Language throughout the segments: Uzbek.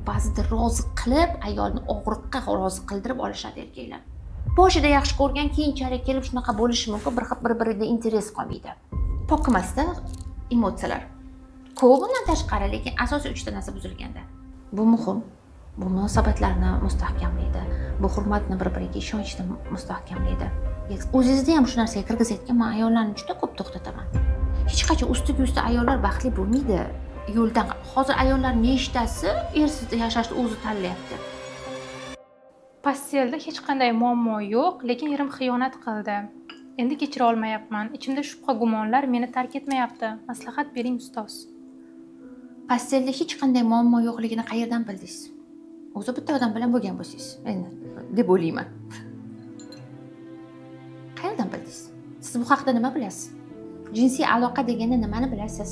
ba'zida rozi qilib, ayolni og'riqqa rozi qildirib olishadi erkaklar. Boshida yaxshi ko'rgan, keyinchalik kelib shunaqa bo'lishi mumkin, bir-biriga interes qolmaydi. Pok emasda emotsiyalar. Ko'p bundan tashqari, lekin asosiy 3 ta narsa buzilganda. Bu muhim. Bu munosabatlarni mustahkamlaydi. Bu hurmatni, bir-biriga ishonchni mustahkamlaydi. O'zingizda ham shu narsaga kirgizayotgan men ayollarni juda ko'p to'xtataman. Hech qachon ustiga ayollar baxtli bo'lmaydi. Yo'ldan hozir ayollar nechtasi ersiz yashashni o'zi tanlayapti. Postelda hech qanday muammo yo'q, lekin erim xiyonat qildi. Endi kechira olmayapman. Ichimda shubha gumonlar meni tark etmayapti. Maslahat bering ustoz. Postelda hech qanday muammo yo'qligini qayerdan bildingiz? O'zi bitta odam bilan bo'lgan bo'lsangiz, endi deb o'ylayman. Qayerdan bildingiz? Siz bu haqida nima bilasiz? Jinsiy aloqa deganda nimani bilasiz?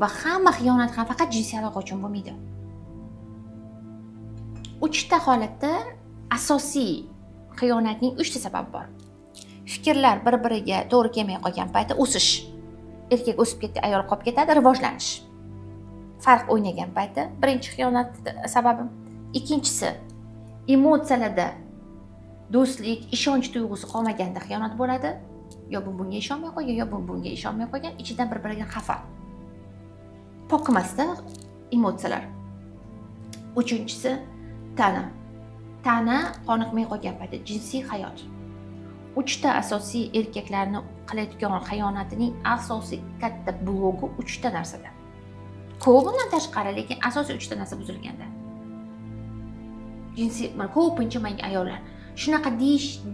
Va hamma xiyonat ham faqat jinsiy aloqa uchun bo'lmaydi. 3 ta holatda asosiy xiyonatning 3 ta sababi bor. Fikrlar bir-biriga to'g'ri kelmay qolgan paytda o'sish. Erkak o'sib ketdi, ayol qolib ketadi, rivojlanish. Farq o'ynagan paytda birinchi xiyonat sababi. Ikkinchisi emotsiyalarda do'stlik, ishonch tuyg'usi qolmaganda xiyonat bo'ladi. Yo bunga ishonmay qo'ygan, yo bunga ishonmay qo'ygan, ichidan bir-biriga xafa. Pok emasda emotsiyalar. Uchinchisi tana. Tana qoniqmay qolgan paytda jinsiy hayot. 3 ta asosiy erkaklarni qilayotgan xiyonatining asosiy katta blogi 3 ta narsada. Ko'p bundan tashqari, lekin asosiy 3 ta narsa buzilganda. Jinsiy, ko'pincha menga ayollar shunaqa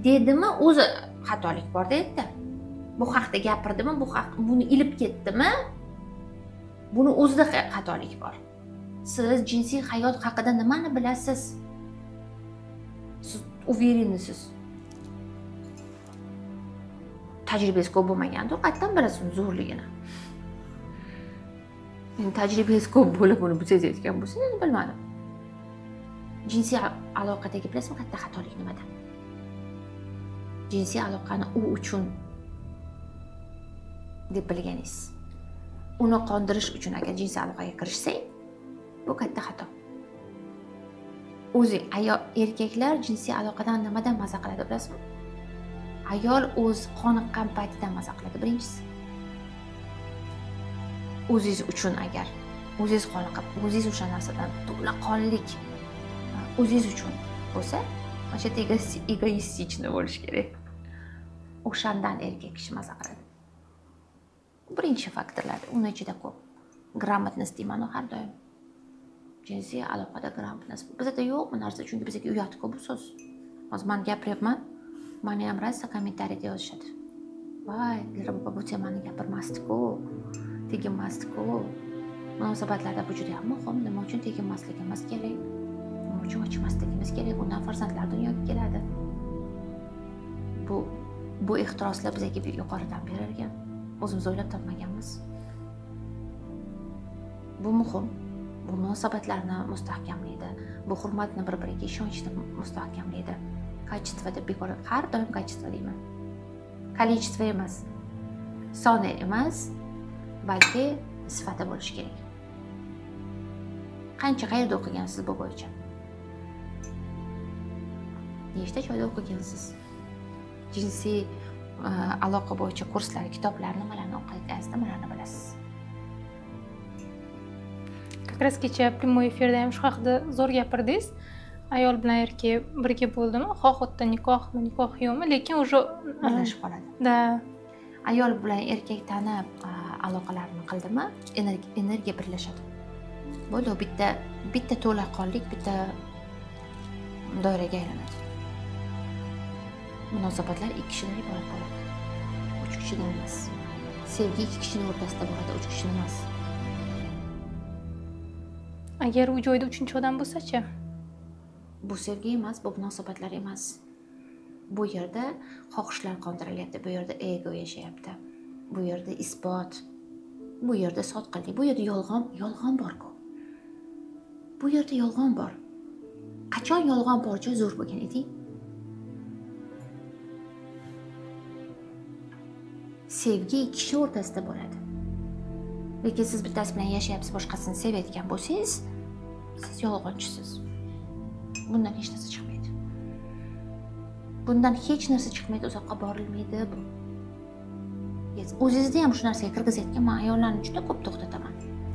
dedimi, o'zi xatolik bor deydi. Bu haqda gapirdimi, buni ilib ketdimi? Buni o'zida xatolik bor. Siz jinsiy hayot haqida nimani bilasiz? Siz uverensiz. Tajribangiz ko'p bo'lmagandir, qayerdan bilasiz zo'rligini? Men tajribangiz ko'p bo'lib buni buzayotgan bo'lsangiz, bilmadim. Jinsiy aloqadagi bilasizmi katta xatolik nimada? Jinsiy aloqani u uchun deb bilganingiz. Uni qondirish uchun agar jinsiy aloqaga kirishsang, bu katta xato. O'zi erkaklar jinsiy aloqadan nimadan maza qiladi bilasizmi? Ayol o'z qoniqqan paytidan maza qiladi birinchisi. O'zingiz uchun agar o'zingiz qoniqib, o'zingiz o'sha narsadan to'laqonlik o'zingiz uchun bo'lsa, o'sha egoistichni bo'lish kerak. O'shandan erkak kishi maza qiladi. Birinchi faktorlar, uni ichida ko'p. Gрамотность deyman har doim. Jinsiy aloqada gрамотность. Bizda yo'q bu narsa, chunki bizga uyat-ku bu so'z. Hozir men gapiryapman, meni ham rosa kommentariyada yozishadi. Voy, Dilrabo bu temani gapirmasdi-ku, teginmasdi-ku. Munosabatlarda bu juda ham muhim. Nima uchun teginmasligimiz kerak? Nima uchun ochmasligimiz kerak? Bundan farzandlar dunyoga keladi. Bu ehtiroslar bizga yuqoridan berilgan. O'zimiz o'ylab topmaganmiz. Bu muhim. Bu munosabatlarni mustahkamlaydi. Bu hurmatni, bir-biriga ishonchni mustahkamlaydi. Качество deb bekor har doim качество deyman. Количество emas, soni emas, balki sifati bo'lishi kerak. Qancha qayerda o'qigansiz bu bo'yicha? Nechta joyda o'qigansiz? Jinsiy aloqa bo'yicha kurslar, kitoblar nimalarni o'qigansiz, nimalarni bilasiz? Как раз kecha prямой efirda ham shu haqida zo'r gapirdingiz. Ayol bilan erkak birga bo'ldimi? Xoh o'tda nikohmi, nikoh yo'qmi, lekin уже birlashib qoladi. Da. Ayol bilan erkak tanib aloqalarini qildimi, energiya birlashadi. Bo'ldi, bitta to'laqonlik, bitta doiraga aylanadi. Munosabatlar 2 kishidan iborat bo'ladi. 3 kishidan emas. Sevgi 2 kishining o'rtasida bo'ladi, 3 kishidan emas. Agar u joyda 3-chi odam bo'lsa-chi? Bu sevgi emas, bu munosabatlar emas. Bu yerda xohishlar qondirilyapti, bu yerda ego yashayapti. Bu yerda isbot, bu yerda sodqinlik, bu yerda yolg'on bor-ku. Bu yerda yolg'on bor. Qachon yolg'on bor joy zo'r bo'lgan eding? Sevgi 2 kishi o'rtasida bo'ladi. lekin siz bittasi bilan yashayapsiz, boshqasini sevayotgan bo'lsangiz, siz yolg'onchisiz. Bundan hech narsa chiqmaydi. Bundan hech narsa chiqmaydi, uzoqqa borilmaydi bu. O'zingizni ham shu narsaga kirgizayotgan men ayollarni juda ko'p to'xtataman.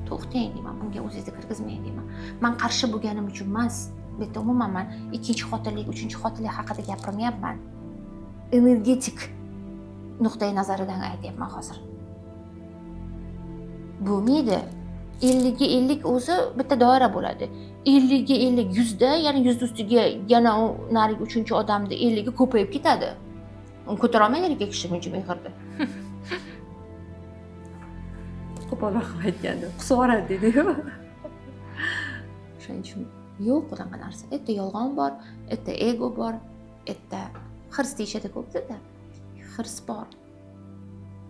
To'xtang deyman, bunga o'zingizni kirgizmang deyman. Men qarshi bo'lganim uchun emas, bu yerda umuman men ikkinchi xotinlik, uchinchi xotinlik haqida gapirmayapman. Energetik nuqtai nazaridan aytyapman hozir. Bo'lmaydi. 50 ga 50 o'zi bitta doira bo'ladi. 50 ga 50 100da, ya'ni 100 ustiga yana narigi uchinchi odamda 50 ga ko'payib ketadi. Uni ko'tara olmaydi erkak kishi buncha mehrda. Qo'polroq aytganda, qusvoradi dedi-ku. Shuning uchun yo'q bunaqa narsa. Erta yolg'on bor, erta ego bor, erta hirs deyishadi ko'pda. Hirs bor.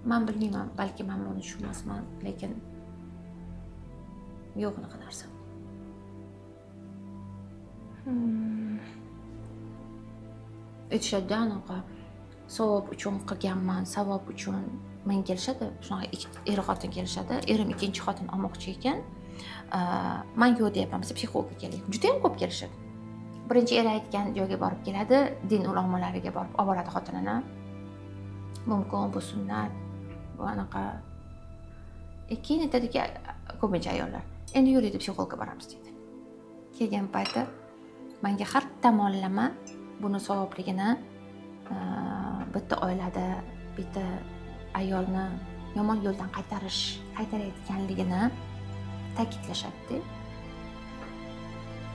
Men bilmayman, balki men buni tushunmasman, lekin yo'q unaqa narsa. Aytishadi anaqa savob uchun qilganman, savob uchun men kelishadi, shunaqa er-xotin kelishadi. Erim ikkinchi xotin olmoqchi ekan. Men yo'q deyapman, biz psixologga keling. Juda ham ko'p kelishadi. Birinchi er aytgan joyga borib keladi, din ulamollariga borib olib boradi xotinini. Mumkin bu sunnat, bu anaqa. Keyin aytadiki, ko'pincha ayollar, endi yuridi psixologga boramiz deydi. Kelgan payti menga har tomonlama buni savobligini, bitta oilada bitta ayolni yomon yo'ldan qaytarayotganligini ta'kidlashadi.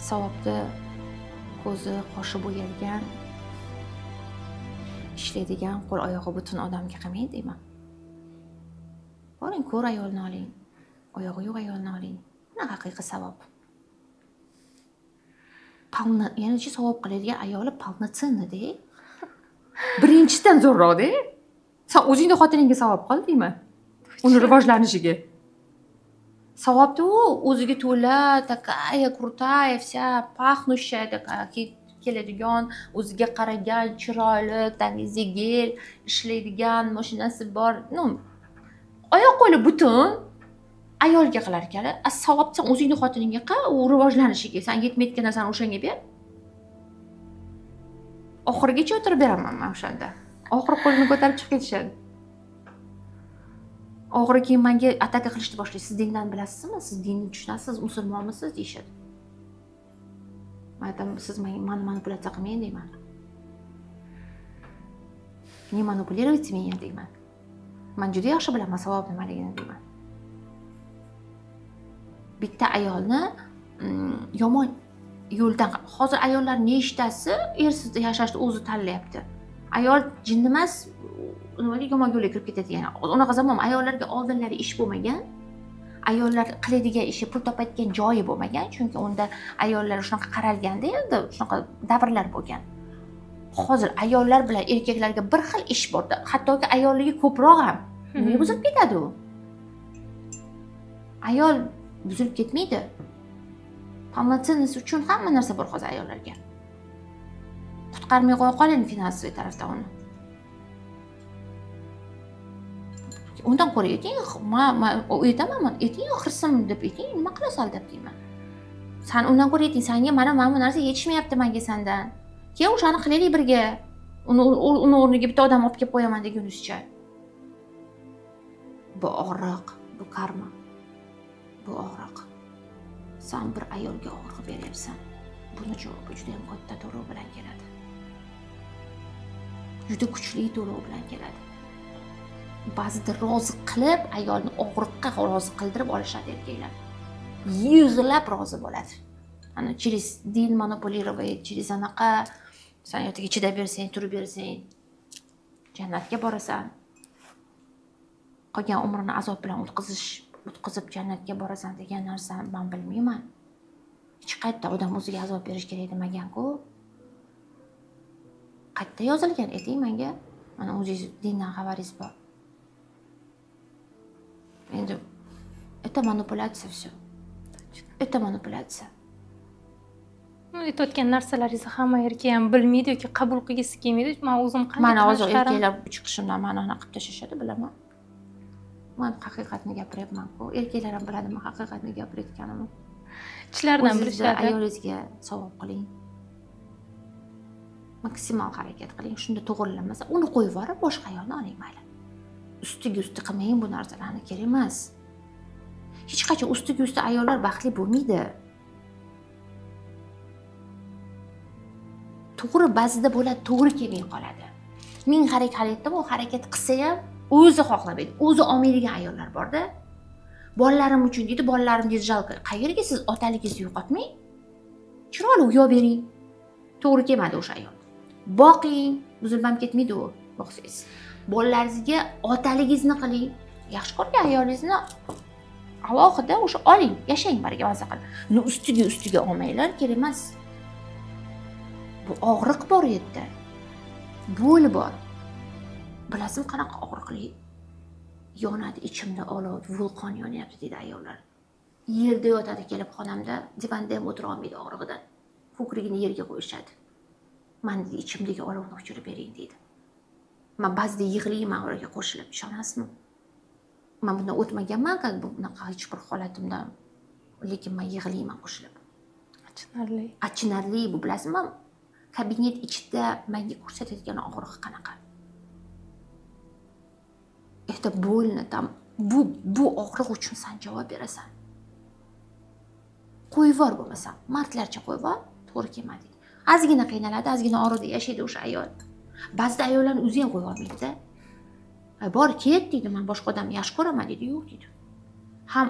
Savobni ko'zi, qoshi bo'yalgan, ishlaydigan, qo'l oyog'i butun odamga qilmaydi deyman. Boring, ko'r ayolni oling, oyog'i yo'q ayolni oling. Buni haqiqiy savob. Yana savob qiladigan ayoli polnoценный-da. Birinchidan zo'rroq-da. Sen o'zingning xotiningga savob qil deyman. Uni rivojlanishiga. Savobda u o'ziga to'la, takaya, krutaya, vся пахнущая такая, keladigan, o'ziga qaragan, chiroyli, tanizi gel, ishlaydigan, mashinasi bor. Oyoq qo'li butun ayolga qilar ekan. Savob sen o'zingning xotiningga qil, u rivojlanishiga, sen yetmayotgan narsani o'shanga ber. Oxirigacha o'tirib beraman men o'shanda. Oxiri qo'lini ko'tarib chiqib ketishadi. Oxiri keyin menga ataka qilishni boshlaydi. Siz dindan bilasizmi? Siz dinni tushunasiz, musulmonmisiz deyishadi. Men aytaman, siz meni manipulyatsiya qilmang deyman. Ne manipulировать меня deyman. Men juda yaxshi bilaman savob nimaligini deyman. Bitta ayolni yomon yo'ldan, hozir ayollar nechtasi ersiz yashashni o'zi tanlayapti. Ayol jinni emas, yomon yo'lga kirib ketadigan. Unaqa zamon ayollarga oldinlari ish bo'lmagan. Ayollar qiladigan ishi, pul topadigan joyi bo'lmagan, chunki unda ayollar shunaqa qaralganda, endi shunaqa davrlar bo'lgan. Hozir ayollar bilan erkaklarga bir xil ish borda, hattoki ayolligi ko'proq ham. Nega buzilib ketadi u? Ayol buzilib ketmaydi. Polnoценность uchun hamma narsa bor hozir ayollarga. Qutqarmay qo'ya qoling finansiy tarafdan uni. Undan ko'ra ayting, aytaman, ayting, hirsim deb ayting, nima qilasan deb deyman. Sen undan ko'ra ayting, senga mana bu narsa yetishmayapti menga sendan. Keyin o'shani qilaylik birga. Uni o'rniga bitta odam olib kelib qo'yaman degunizcha. Bu og'riq, bu karma. Bu og'riq. Sen bir ayolga og'riq beryapsan. Buni javobi juda ham katta to'lov bilan keladi. Juda kuchli to'lov bilan keladi. Ba'zida rozi qilib, ayolni og'riqqa rozi qildirib olishadi erkaklar. Yig'lab rozi bo'ladi. Ana через din monopolirovать, через anaqa sen yo'tiga chidab bersang, turib bersang, jannatga borasan. Qolgan umrini azob bilan o'tkazib jannatga borasan degan narsani men bilmayman. Hech qayerda odam o'ziga azob berish kerak demagan-ku. Qayerda yozilgan ayting menga? Mana o'zingiz dindan xabaringiz bor. Endi это manipulyatsiya все. Это manipulyatsiya. Aytayotgan narsalaringizni hamma erkak ham bilmaydi yoki qabul qilgisi kelmaydi. Men o'zim qanday mana hozir erkaklar chiqishimdan ma'noni qilib tashlashadi, bilaman. Men haqiqatni gapiryapman-ku. Erkaklar ham biladi men haqiqatni gapirayotganimni. Ichlardan bilishadi. Ayolingizga savob qiling. Maksimal harakat qiling. Shunda to'g'rilanmasa, uni qo'yib yuborib, boshqa ayolni oling mayli. Ustiga usti qilmang bu narsalarni, kerak emas. Hech qachon ustiga usti ayollar baxtli bo'lmaydi. To'g'ri ba'zida bo'ladi, to'g'ri kelmay qoladi. Ming harakatda bu harakat qilsa ham o'zi xohlamaydi. O'zi olmaydigan ayollar bor-da. Bolalarim uchun deydi, bolalarim deydi, jalqa. Qayerga siz otaligingizni yo'qotmang? Chiroyli uyoq bering. To'g'ri kelmadi o'sha ayol. Boqing, buzilmam ketmaydi u, boqsangiz. Bolalaringizga otaligingizni qiling. Yaxshi ko'rgan ayolingizni alohida o'sha oling, yashang birga maza qilib. Uni ustiga olmanglar, kerak emas. Bu og'riq bor yerda. Bo'l bor. Bilasizmi qanaqa og'riqli? Yonadi ichimda olov, vulqon yonyapti deydi ayollar. Yerda yotadi kelib xonamda, divanda ham o'tira olmaydi og'rig'idan. Ko'krigini yerga qo'yishadi. Men deydi ichimdagi olovni o'chirib bering deydi. Men ba'zida yig'layman ularga qo'shilib, ishonasizmi? Men bundan o'tmaganman, bunaqa hech bir holatimdan. Lekin men yig'layman qo'shilib. Achinarli. Achinarli bu, bilasizmi? Kabinet ichida menga ko'rsatadigan og'riq qanaqa? Это больно там. Bu og'riq uchun sen javob berasan. Qo'yvor bo'lmasa, mardlarcha qo'yvor, to'g'ri kelmadi. Ozgina qiynaladi, ozgina orada yashaydi o'sha ayol. Ba'zi ayollarni o'zi ham qo'yib olmaydi-da. Bor ket deydi, men boshqa odamni yaxshi ko'raman deydi, yo'q deydi. Ham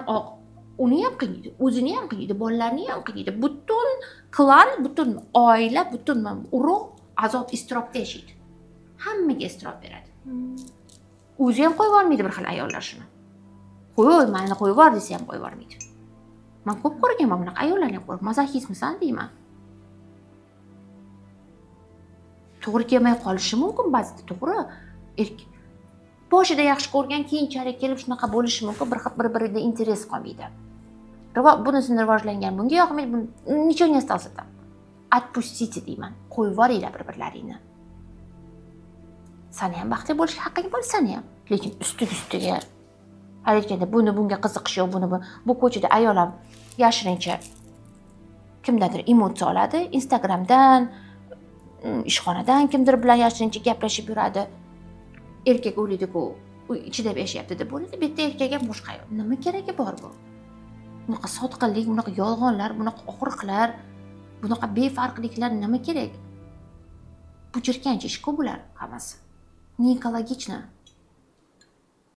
uni ham qiynaydi, o'zini ham qiynaydi, bolalarini ham qiynaydi. Butun klan, butun oila, butun urug' azob iztirobda yashaydi. Hammaga iztirob beradi. O'zi ham qo'yib olmaydi bir xil ayollar shuni. Qo'y, meni qo'yib yubor desa ham qo'yib olmaydi. Men ko'p ko'rganman bunaqa ayollarni ko'rib, mazoxistmisan deyman. To'g'ri kelmay qolishi mumkin ba'zida, to'g'ri. Boshida yaxshi ko'rgan, keyinchalik kelib shunaqa bo'lishi mumkin, bir-biriga interes qolmaydi. Bunisini rivojlangan, bunga yoqmaydi, nechun не остался там. Отпустите deyman. Qo'yib yuboringlar bir-birlaringni. Seni ham baxtli bo'lishga haqqing bor, seni ham. Lekin ustiga aytganda bunga qiziqish yo'q, bu ko'chada ayol ham yashirincha kimdadir emotsiya oladi, Instagramdan, ishxonadan kimdir bilan yashirincha gaplashib yuradi. Erkak o'ylaydi-ku, u ichida yashayapti deb o'ylaydi, bitta erkak ham boshqa ayol. Nima keragi bor bu? Bunaqa sotqinlik, bunaqa yolg'onlar, bunaqa og'riqlar, bunaqa befarqliklar nima kerak? Bu jirkancha ish-ku bular hammasi. Не экологично.